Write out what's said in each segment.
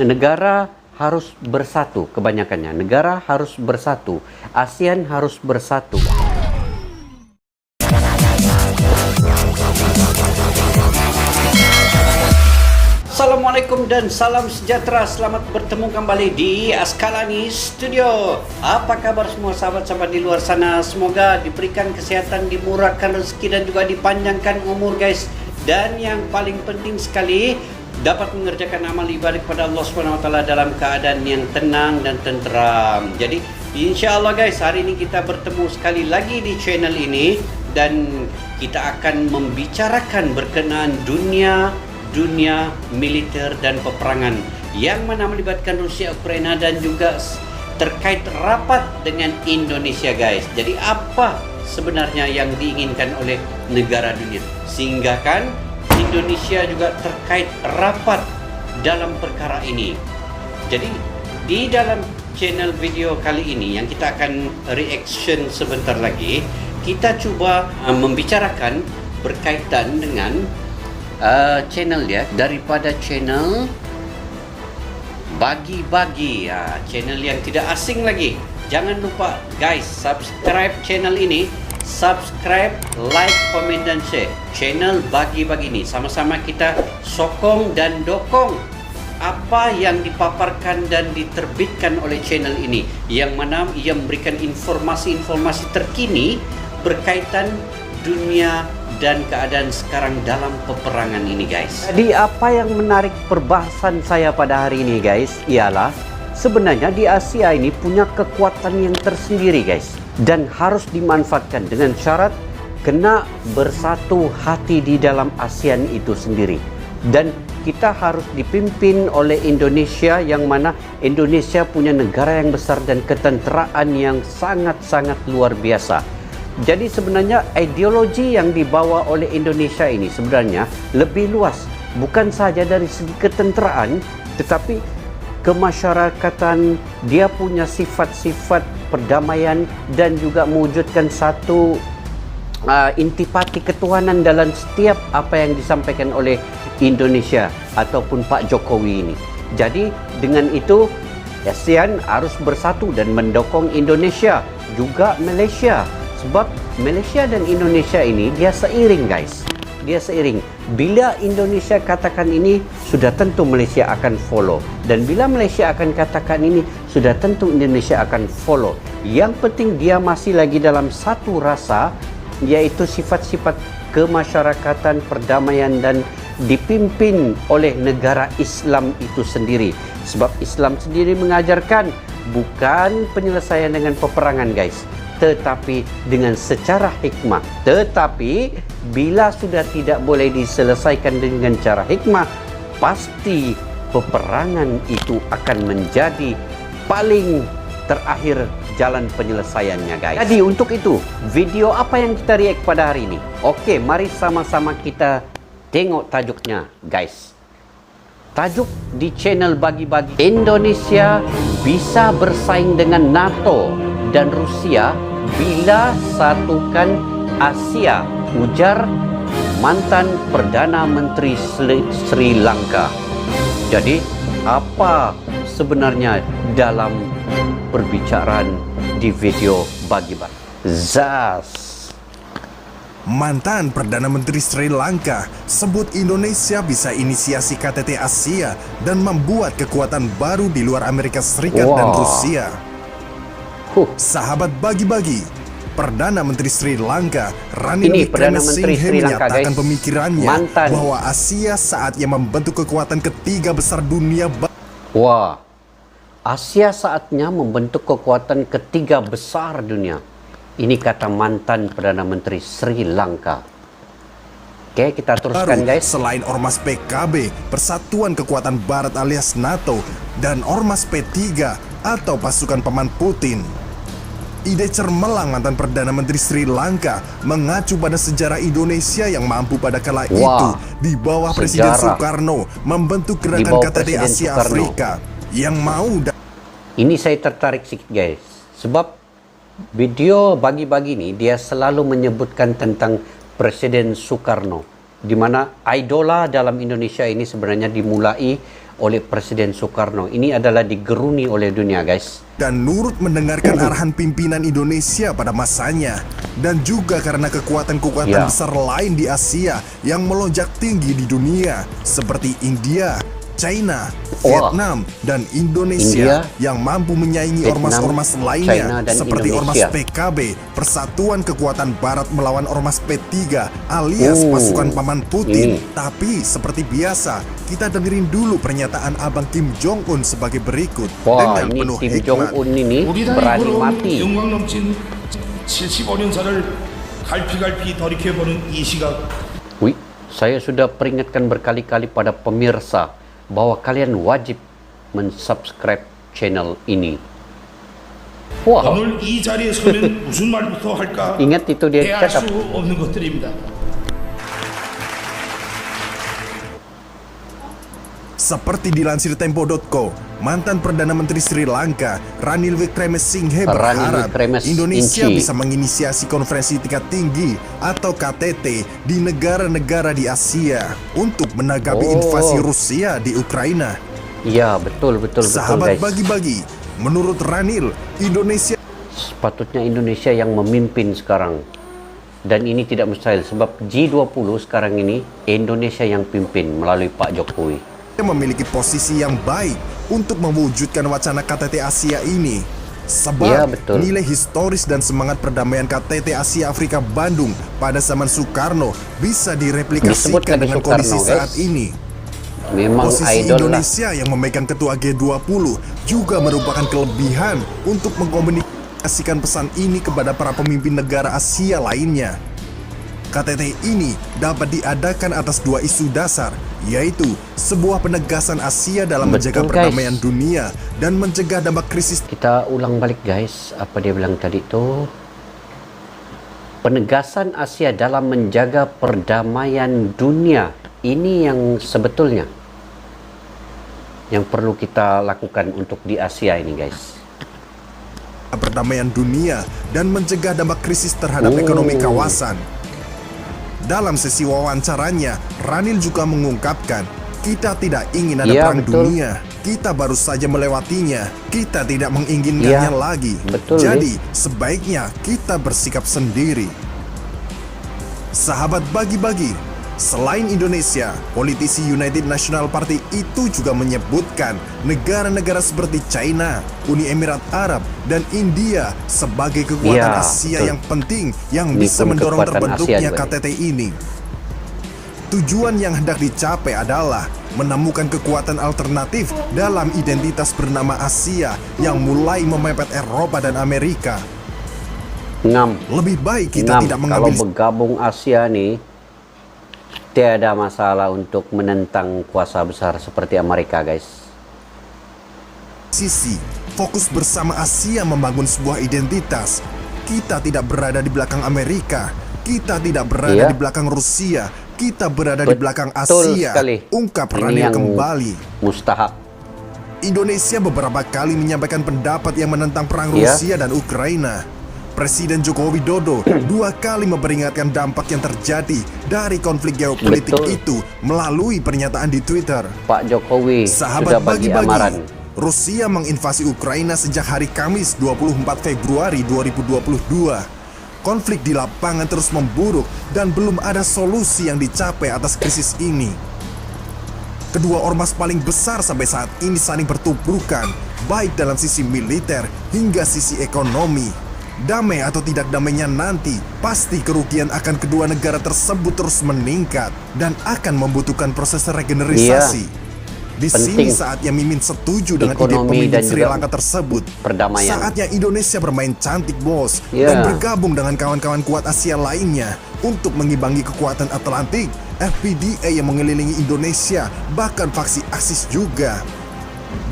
negara harus bersatu, kebanyakannya negara harus bersatu, ASEAN harus bersatu. Assalamualaikum dan salam sejahtera. Selamat bertemu kembali di Askalani Studio. Apa kabar semua sahabat-sahabat di luar sana? Semoga diberikan kesehatan, dimurahkan rezeki dan juga dipanjangkan umur guys. Dan yang paling penting sekali, dapat mengerjakan amal ibadah kepada Allah SWT dalam keadaan yang tenang dan tenteram. Jadi insya-Allah guys, hari ini kita bertemu sekali lagi di channel ini dan kita akan membicarakan berkenaan dunia militer dan peperangan yang mana melibatkan Rusia, Ukraina dan juga terkait rapat dengan Indonesia guys. Jadi apa sebenarnya yang diinginkan oleh negara dunia sehingga kan Indonesia juga terkait rapat dalam perkara ini. Jadi di dalam channel video kali ini yang kita akan reaction sebentar lagi, kita coba membicarakan berkaitan dengan channel ya, daripada channel bagi-bagi ya, channel yang tidak asing lagi. Jangan lupa guys, subscribe channel ini, subscribe, like, komen dan share channel bagi-bagi ini. Sama-sama kita sokong dan dokong apa yang dipaparkan dan diterbitkan oleh channel ini, yang mana ia memberikan informasi-informasi terkini berkaitan dunia dan keadaan sekarang dalam peperangan ini guys. Jadi apa yang menarik perbahasan saya pada hari ini guys ialah sebenarnya di Asia ini punya kekuatan yang tersendiri guys, dan harus dimanfaatkan dengan syarat kena bersatu hati di dalam ASEAN itu sendiri. Dan kita harus dipimpin oleh Indonesia, yang mana Indonesia punya negara yang besar dan ketenteraan yang sangat-sangat luar biasa. Jadi sebenarnya ideologi yang dibawa oleh Indonesia ini sebenarnya lebih luas, bukan saja dari segi ketenteraan tetapi kemasyarakatan. Dia punya sifat-sifat perdamaian dan juga mewujudkan satu intipati ketuhanan dalam setiap apa yang disampaikan oleh Indonesia ataupun Pak Jokowi ini. Jadi dengan itu ASEAN harus bersatu dan mendukung Indonesia, juga Malaysia. Sebab Malaysia dan Indonesia ini dia seiring guys, dia seiring. Bila Indonesia katakan ini, sudah tentu Malaysia akan follow, dan bila Malaysia akan katakan ini, sudah tentu Indonesia akan follow. Yang penting dia masih lagi dalam satu rasa, yaitu sifat-sifat kemasyarakatan, perdamaian, dan dipimpin oleh negara Islam itu sendiri. Sebab Islam sendiri mengajarkan bukan penyelesaian dengan peperangan guys, tetapi dengan secara hikmah. Tetapi bila sudah tidak boleh diselesaikan dengan cara hikmah, pasti peperangan itu akan menjadi paling terakhir jalan penyelesaiannya guys. Jadi untuk itu, video apa yang kita react pada hari ini? Oke, mari sama-sama kita tengok tajuknya guys. Tajuk di channel bagi-bagi, Indonesia bisa bersaing dengan NATO dan Rusia bila satukan Asia, ujar mantan Perdana Menteri Sri Lanka. Jadi apa sebenarnya dalam perbicaraan di video bagi-bagi? Zas. Mantan Perdana Menteri Sri Lanka sebut Indonesia bisa inisiasi KTT Asia dan membuat kekuatan baru di luar Amerika Serikat dan Rusia. Sahabat bagi-bagi, Perdana Menteri Sri Lanka Ranil Wickremesinghe menyatakan pemikirannya bahwa Asia saatnya membentuk kekuatan ketiga besar dunia. Asia saatnya membentuk kekuatan ketiga besar dunia. Ini kata mantan Perdana Menteri Sri Lanka. Oke, kita teruskan guys. Selain Ormas PKB, Persatuan Kekuatan Barat alias NATO, dan Ormas P3 atau pasukan paman Putin. Ide cemerlang mantan Perdana Menteri Sri Lanka mengacu pada sejarah Indonesia yang mampu pada kala itu di bawah Presiden Soekarno membentuk gerakan KTT Asia Afrika yang mau. Ini saya tertarik sedikit guys, sebab video bagi-bagi ini dia selalu menyebutkan tentang Presiden Soekarno, di mana idola dalam Indonesia ini sebenarnya dimulai oleh Presiden Soekarno. Ini adalah digeruni oleh dunia, guys. Dan nurut mendengarkan arahan pimpinan Indonesia pada masanya. Dan juga karena kekuatan-kekuatan besar lain di Asia yang melonjak tinggi di dunia, seperti India, China, Vietnam, dan Indonesia yang mampu menyaingi ormas-ormas lainnya seperti Ormas PKB, Persatuan Kekuatan Barat melawan Ormas P3 alias pasukan Paman Putin. Tapi seperti biasa, kita dengerin dulu pernyataan Abang Kim Jong-un sebagai berikut. Wah, ini Kim Jong-un ini berani mati. 75년사를 갈피갈피 돌이켜보는 이 시각. Wih, saya sudah peringatkan berkali-kali pada pemirsa bahwa kalian wajib mensubscribe channel ini. Wah. 오늘 이 자리에 서면 무슨 말부터 할까? Ingat itu dia 대할 cakap. 수 없는 것들입니다. Seperti dilansir Tempo.co, mantan Perdana Menteri Sri Lanka, Ranil Wickremesinghe berharap Indonesia bisa menginisiasi konferensi tingkat tinggi atau KTT di negara-negara di Asia untuk menanggapi invasi Rusia di Ukraina. Iya, betul Sahabat guys. bagi-bagi, menurut Ranil, Indonesia sepatutnya Indonesia yang memimpin sekarang. Dan ini tidak mustahil sebab G20 sekarang ini Indonesia yang pimpin melalui Pak Jokowi. memiliki posisi yang baik untuk mewujudkan wacana KTT Asia ini. Sebab nilai historis dan semangat perdamaian KTT Asia Afrika Bandung pada zaman Soekarno bisa direplikasikan dengan kondisi saat ini. Memang posisi idol Indonesia yang memegang ketua G20 juga merupakan kelebihan untuk mengkomunikasikan pesan ini kepada para pemimpin negara Asia lainnya. KTT ini dapat diadakan atas dua isu dasar, yaitu sebuah penegasan Asia dalam menjaga perdamaian dunia dan mencegah dampak krisis. Kita ulang balik guys, apa dia bilang tadi tuh? Penegasan Asia dalam menjaga perdamaian dunia. Ini yang sebetulnya yang perlu kita lakukan untuk di Asia ini guys. Perdamaian dunia dan mencegah dampak krisis terhadap ekonomi kawasan. Dalam sesi wawancaranya, Ranil juga mengungkapkan, kita tidak ingin ada perang dunia. Kita baru saja melewatinya. Kita tidak menginginkannya lagi. Jadi, sebaiknya kita bersikap sendiri. Sahabat bagi-bagi, selain Indonesia, politisi United National Party itu juga menyebutkan negara-negara seperti China, Uni Emirat Arab, dan India sebagai kekuatan Asia yang penting yang bisa mendorong terbentuknya KTT ini. Tujuan yang hendak dicapai adalah menemukan kekuatan alternatif dalam identitas bernama Asia yang mulai memepet Eropa dan Amerika. Lebih baik kita tidak mengambil kalau bergabung Asia nih tiada masalah untuk menentang kuasa besar seperti Amerika guys. Sisi fokus bersama Asia membangun sebuah identitas. Kita tidak berada di belakang Amerika. Kita tidak berada di belakang Rusia. Kita berada di belakang Asia. Ungkap Ranil kembali. Mustahak. Indonesia beberapa kali menyampaikan pendapat yang menentang perang Rusia dan Ukraina. Presiden Joko Widodo 2 kali memperingatkan dampak yang terjadi dari konflik geopolitik itu melalui pernyataan di Twitter. Pak Jokowi Sahabat sudah bagi bagi-bagi, amaran. Rusia menginvasi Ukraina sejak hari Kamis 24 Februari 2022. Konflik di lapangan terus memburuk dan belum ada solusi yang dicapai atas krisis ini. Kedua ormas paling besar sampai saat ini saling bertubrukan, baik dalam sisi militer hingga sisi ekonomi. Damai atau tidak damainya nanti, pasti kerugian akan kedua negara tersebut terus meningkat dan akan membutuhkan proses regenerasi. Di sini saatnya Mimin setuju dengan ide pemimpin Sri Lanka tersebut. Saatnya Indonesia bermain cantik bos dan bergabung dengan kawan-kawan kuat Asia lainnya untuk mengimbangi kekuatan Atlantik, FPDA yang mengelilingi Indonesia, bahkan faksi AXIS juga.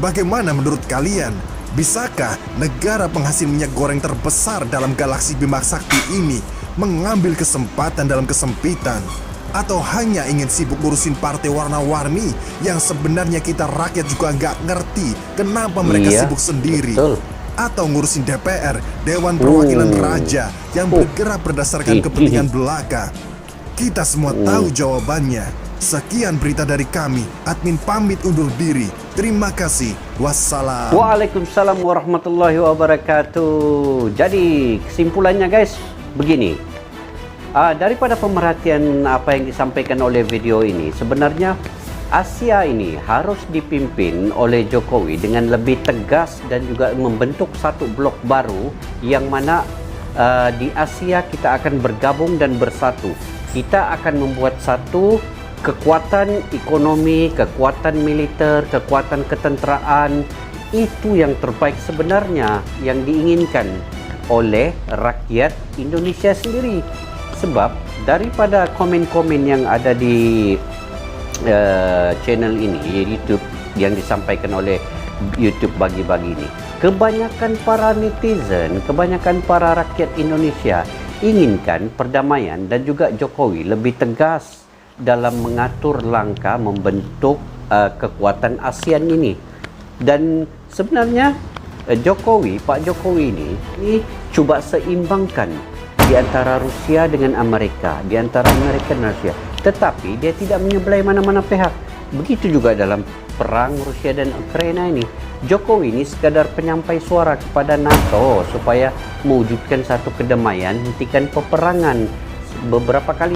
Bagaimana menurut kalian? Bisakah negara penghasil minyak goreng terbesar dalam galaksi Bima Sakti ini mengambil kesempatan dalam kesempitan? Atau hanya ingin sibuk ngurusin partai warna-warni yang sebenarnya kita rakyat juga nggak ngerti kenapa mereka sibuk sendiri? Atau ngurusin DPR, Dewan Perwakilan Raja yang bergerak berdasarkan kepentingan belaka? Kita semua tahu jawabannya. Sekian berita dari kami. Admin pamit undur diri. Terima kasih. Wassalam. Waalaikumsalam warahmatullahi wabarakatuh. Jadi kesimpulannya guys begini. Daripada pemerhatian apa yang disampaikan oleh video ini, sebenarnya Asia ini harus dipimpin oleh Jokowi dengan lebih tegas dan juga membentuk satu blok baru yang mana di Asia kita akan bergabung dan bersatu. Kita akan membuat satu kekuatan ekonomi, kekuatan militer, kekuatan ketenteraan. Itu yang terbaik sebenarnya yang diinginkan oleh rakyat Indonesia sendiri. Sebab daripada komen-komen yang ada di channel ini, YouTube yang disampaikan oleh YouTube bagi-bagi ini, kebanyakan para netizen, kebanyakan para rakyat Indonesia inginkan perdamaian dan juga Jokowi lebih tegas dalam mengatur langkah membentuk kekuatan ASEAN ini. Dan sebenarnya Pak Jokowi ini cuba seimbangkan di antara Rusia dengan Amerika, di antara Amerika dan Rusia. Tetapi dia tidak menyebelai mana-mana pihak. Begitu juga dalam perang Rusia dan Ukraina ini. Jokowi ini sekadar penyampai suara kepada NATO supaya mewujudkan satu kedamaian, hentikan peperangan. Beberapa kali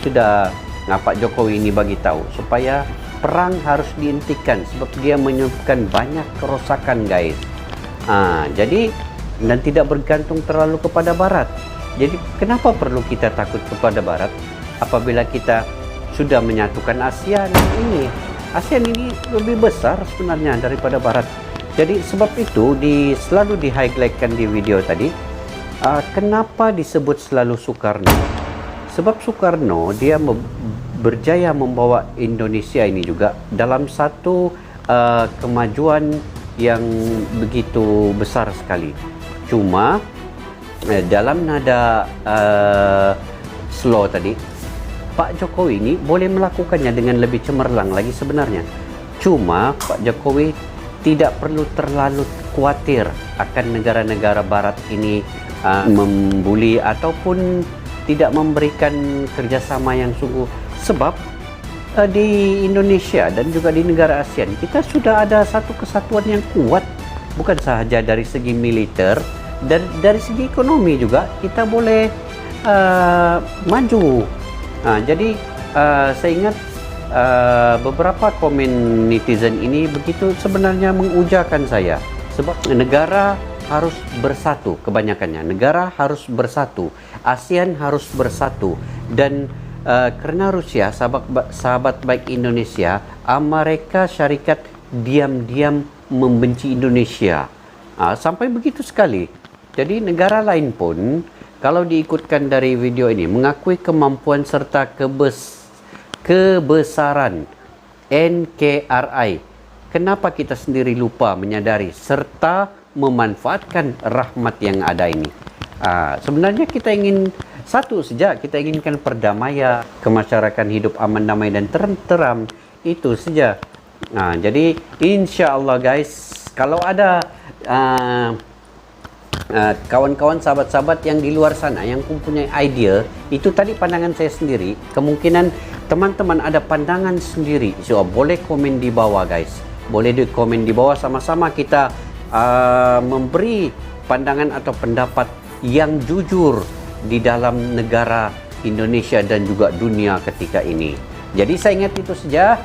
sudah Pak Jokowi ini bagi tahu supaya perang harus dihentikan sebab dia menyebabkan banyak kerosakan guys. Jadi dan tidak bergantung terlalu kepada Barat. Jadi kenapa perlu kita takut kepada Barat apabila kita sudah menyatukan ASEAN ini? ASEAN ini lebih besar sebenarnya daripada Barat. Jadi sebab itu selalu di-highlightkan di video tadi. Kenapa disebut selalu Soekarno? Sebab Soekarno dia berjaya membawa Indonesia ini juga dalam satu kemajuan yang begitu besar sekali. Cuma dalam nada slow tadi, Pak Jokowi ini boleh melakukannya dengan lebih cemerlang lagi sebenarnya. Cuma Pak Jokowi tidak perlu terlalu khawatir akan negara-negara Barat ini membuli ataupun tidak memberikan kerjasama yang sungguh. Sebab di Indonesia dan juga di negara ASEAN kita sudah ada satu kesatuan yang kuat, bukan sahaja dari segi militer dan dari segi ekonomi juga kita boleh maju. Jadi saya ingat beberapa komen netizen ini begitu sebenarnya mengujakan saya. Sebab negara harus bersatu, kebanyakannya negara harus bersatu, ASEAN harus bersatu. Dan karena Rusia sahabat baik Indonesia, Amerika Syarikat diam-diam membenci Indonesia sampai begitu sekali. Jadi negara lain pun kalau diikutkan dari video ini mengakui kemampuan serta kebesaran NKRI. Kenapa kita sendiri lupa menyadari serta memanfaatkan rahmat yang ada ini? Sebenarnya kita ingin satu saja, kita inginkan perdamaian, kemasyarakatan hidup aman, damai dan tenteram. Itu saja. Jadi insya Allah guys, kalau ada kawan-kawan sahabat-sahabat yang di luar sana yang mempunyai idea, itu tadi pandangan saya sendiri, kemungkinan teman-teman ada pandangan sendiri, so boleh komen di bawah guys, boleh di komen di bawah, sama-sama kita memberi pandangan atau pendapat yang jujur di dalam negara Indonesia dan juga dunia ketika ini. Jadi saya ingat itu saja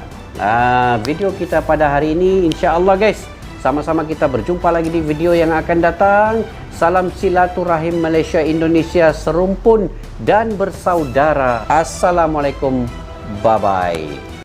video kita pada hari ini. Insya Allah guys, sama-sama kita berjumpa lagi di video yang akan datang. Salam silaturahim Malaysia Indonesia serumpun dan bersaudara. Assalamualaikum, bye bye.